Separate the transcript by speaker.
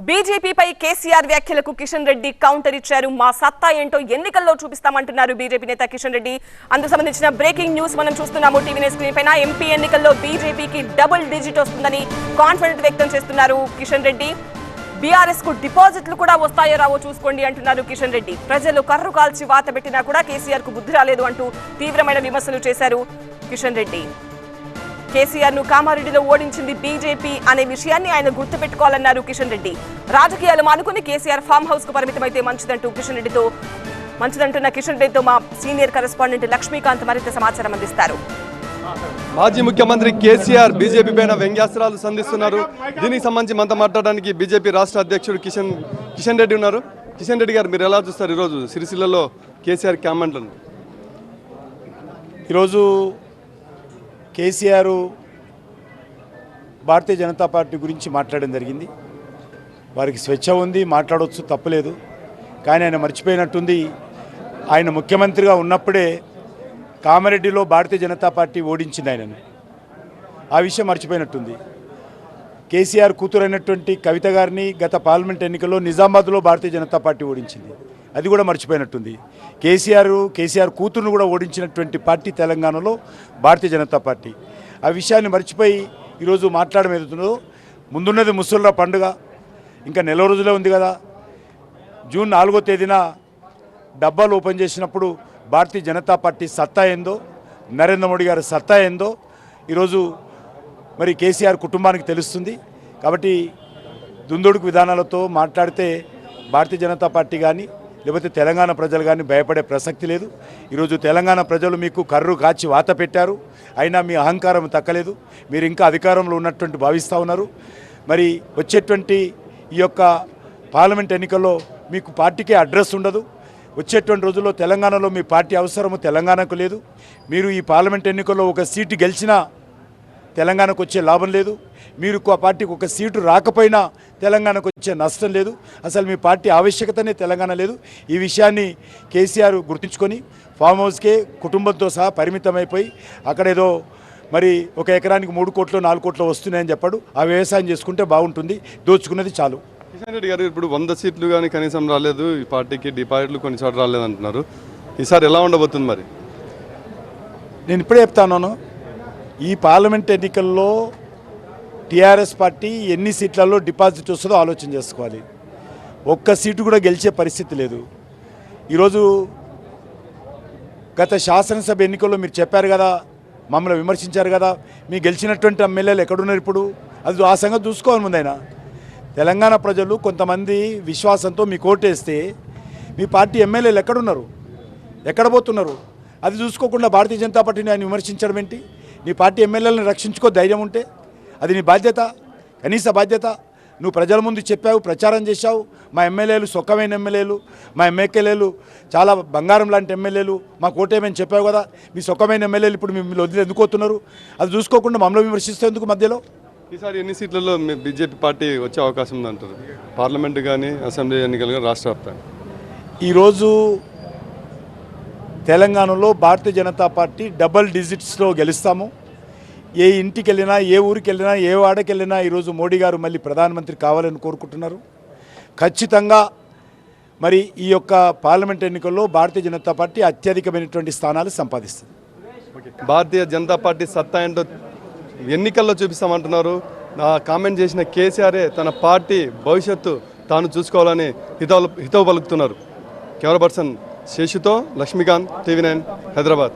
Speaker 1: బీజేపీపై కేసీఆర్ వ్యాఖ్యలకు కిషన్ రెడ్డి కౌంటర్ ఇచ్చారు. మా సత్తా ఏంటో ఎన్నికల్లో చూపిస్తామంటున్నారు బీజేపీ నేత కిషన్ రెడ్డి. అందుకు సంబంధించిన బ్రేకింగ్ న్యూస్ మనం చూస్తున్నాము టీవీ స్క్రీన్ పైన. ఎంపీ ఎన్నికల్లో బీజేపీకి డబుల్ డిజిట్ వస్తుందని కాన్ఫిడెంట్ వ్యక్తం చేస్తున్నారు కిషన్ రెడ్డి. బీఆర్ఎస్ కు డిపాజిట్లు కూడా వస్తాయో రావో చూసుకోండి అంటున్నారు కిషన్ రెడ్డి. ప్రజలు కర్రు కాల్చి వాత పెట్టినా కూడా కేసీఆర్ కు బుద్ధి రాలేదు అంటూ తీవ్రమైన విమర్శలు చేశారు కిషన్ రెడ్డి. కేసీఆర్ ను కామారెడ్డిలో ఓడించింది బీజేపీ అనే విషయాన్ని ఆయన గుర్తుపెట్టుకోవాలన్నారు కిషన్ రెడ్డి. రాజకీయాలు మానుకుని కేసీఆర్ ఫామ్ హౌస్ కు పరిమితమైతే మంచిదంటున్న కిషన్ రెడ్డితో మా సీనియర్ కరెస్పాండెంట్ లక్ష్మీకాంత్ మరింత సమాచారం అందిస్తారు.
Speaker 2: మాజీ ముఖ్యమంత్రి కేసీఆర్ బీజేపీ పైన వ్యంగ్యాస్త్రాలు సంధిస్తున్నారు. దీనికి సంబంధించి మనతో మాట్లాడడానికి బీజేపీ రాష్ట్ర అధ్యక్షుడు కిషన్ రెడ్డి ఉన్నారు. కిషన్ రెడ్డి గారు, మీరు ఎలా చూస్తారు ఈరోజు సిరిసిల్లలో కేసీఆర్ కామెంట్లను?
Speaker 3: ఈరోజు కేసీఆర్ భారతీయ జనతా పార్టీ గురించి మాట్లాడడం జరిగింది. వారికి స్వేచ్ఛ ఉంది, మాట్లాడవచ్చు, తప్పులేదు. కానీ ఆయన మర్చిపోయినట్టుంది, ఆయన ముఖ్యమంత్రిగా ఉన్నప్పుడే కామారెడ్డిలో భారతీయ జనతా పార్టీ ఓడించింది ఆయనను. ఆ విషయం మర్చిపోయినట్టుంది. కేసీఆర్ కూతురైనటువంటి కవిత గారిని గత పార్లమెంట్ ఎన్నికల్లో నిజామాబాద్లో భారతీయ జనతా పార్టీ ఓడించింది. అది కూడా మర్చిపోయినట్టుంది. కేసీఆర్ కూతురును కూడా ఓడించినటువంటి పార్టీ తెలంగాణలో భారతీయ జనతా పార్టీ. ఆ విషయాన్ని మర్చిపోయి ఈరోజు మాట్లాడడం ఏదవుతుందో, ముందున్నది ముసళ్ళ పండుగ, ఇంకా నెల రోజులే ఉంది కదా. జూన్ 4వ తేదీన డబ్బాలు ఓపెన్ చేసినప్పుడు భారతీయ జనతా పార్టీ సత్తా ఏందో, నరేంద్ర మోడీ గారి సత్తా ఏందో ఈరోజు మరి కేసీఆర్ కుటుంబానికి తెలుస్తుంది. కాబట్టి దుందుడుకు విధానాలతో మాట్లాడితే భారతీయ జనతా పార్టీ కానీ లేకపోతే తెలంగాణ ప్రజలు కానీ భయపడే ప్రసక్తి లేదు. ఈరోజు తెలంగాణ ప్రజలు మీకు కర్రు కాచి వాత పెట్టారు. అయినా మీ అహంకారం తక్కలేదు. మీరు ఇంకా అధికారంలో ఉన్నటువంటి భావిస్తూ ఉన్నారు. మరి వచ్చేటువంటి ఈ యొక్క పార్లమెంట్ ఎన్నికల్లో మీకు పార్టీకే అడ్రస్ ఉండదు. వచ్చేటువంటి రోజుల్లో తెలంగాణలో మీ పార్టీ అవసరము తెలంగాణకు లేదు. మీరు ఈ పార్లమెంట్ ఎన్నికల్లో ఒక సీటు గెలిచినా తెలంగాణకు వచ్చే లాభం లేదు. మీరు ఆ పార్టీకి ఒక సీటు రాకపోయినా తెలంగాణకు వచ్చే నష్టం లేదు. అసలు మీ పార్టీ ఆవశ్యకతనే తెలంగాణ లేదు. ఈ విషయాన్ని కేసీఆర్ గుర్తుంచుకొని ఫామ్ హౌస్కే కుటుంబంతో సహా పరిమితమైపోయి అక్కడేదో మరి ఒక ఎకరానికి 3 కోట్లు 4 కోట్లు వస్తున్నాయని చెప్పాడు. ఆ వ్యవసాయం చేసుకుంటే బాగుంటుంది, దోచుకున్నది చాలు.
Speaker 2: కిషన్ రెడ్డి గారు, ఇప్పుడు 100 సీట్లు కానీ కనీసం రాలేదు, ఈ పార్టీకి డిపాజిట్లు కొన్ని చోట్ల రాలేదు అంటున్నారు. ఈసారి ఎలా ఉండబోతుంది మరి?
Speaker 3: నేను ఇప్పుడే చెప్తాను, ఈ పార్లమెంట్ ఎన్నికల్లో టీఆర్ఎస్ పార్టీ ఎన్ని సీట్లలో డిపాజిట్ వస్తుందో ఆలోచన చేసుకోవాలి. ఒక్క సీటు కూడా గెలిచే పరిస్థితి లేదు. ఈరోజు గత శాసనసభ ఎన్నికల్లో మీరు చెప్పారు కదా, మమ్మల్ని విమర్శించారు కదా, మీ గెలిచినటువంటి ఎమ్మెల్యేలు ఎక్కడున్నారు ఇప్పుడు? అది ఆ సంగతి చూసుకోవాలి ముందైనా. తెలంగాణ ప్రజలు కొంతమంది విశ్వాసంతో మీకు ఓటేస్తే మీ పార్టీ ఎమ్మెల్యేలు ఎక్కడున్నారు, ఎక్కడ పోతున్నారు? అది చూసుకోకుండా భారతీయ జనతా పార్టీని ఆయన విమర్శించడం ఏంటి? నీ పార్టీ ఎమ్మెల్యేలను రక్షించుకో ధైర్యం ఉంటే అది నీ బాధ్యత, కనీస బాధ్యత. నువ్వు ప్రజల ముందు చెప్పావు, ప్రచారం చేశావు, మా ఎమ్మెల్యేలు సొక్కమైన ఎమ్మెల్యేలు, మా ఎమ్మెల్యేలు చాలా బంగారం లాంటి ఎమ్మెల్యేలు, మాకు ఓటేమని చెప్పావు కదా. మీ సొక్కమైన ఎమ్మెల్యేలు ఇప్పుడు మిమ్మల్ని వదిలి ఎందుకు పోతున్నారు? అది చూసుకోకుండా మమ్మల్ని విమర్శిస్తే ఎందుకు మధ్యలో?
Speaker 2: ఈసారి ఎన్ని సీట్లలో బీజేపీ పార్టీ వచ్చే అవకాశం ఉందంటారు? పార్లమెంటు కానీ అసెంబ్లీ ఎన్నికలు కానీ రాష్ట్ర వ్యాప్తంగా
Speaker 3: ఈరోజు తెలంగాణలో భారతీయ జనతా పార్టీ డబల్ డిజిట్స్లో గెలుస్తాము. ఏ ఇంటికి వెళ్ళినా, ఏ ఊరికి వెళ్ళినా, ఏ వాడకి వెళ్ళినా ఈరోజు మోడీ గారు మళ్ళీ ప్రధానమంత్రి కావాలని కోరుకుంటున్నారు. ఖచ్చితంగా మరి ఈ యొక్క పార్లమెంట్ ఎన్నికల్లో భారతీయ జనతా పార్టీ అత్యధికమైనటువంటి స్థానాలు సంపాదిస్తుంది.
Speaker 2: భారతీయ జనతా పార్టీ సత్తా ఏంటో ఎన్నికల్లో చూపిస్తామంటున్నారు. కామెంట్ చేసిన కేసీఆరే తన పార్టీ భవిష్యత్తు తాను చూసుకోవాలని హితవు పలుకుతున్నారు. కెమెరా పర్సన్ శేషుతో లక్ష్మీకాంత్, టీవీ 9 హైదరాబాద్.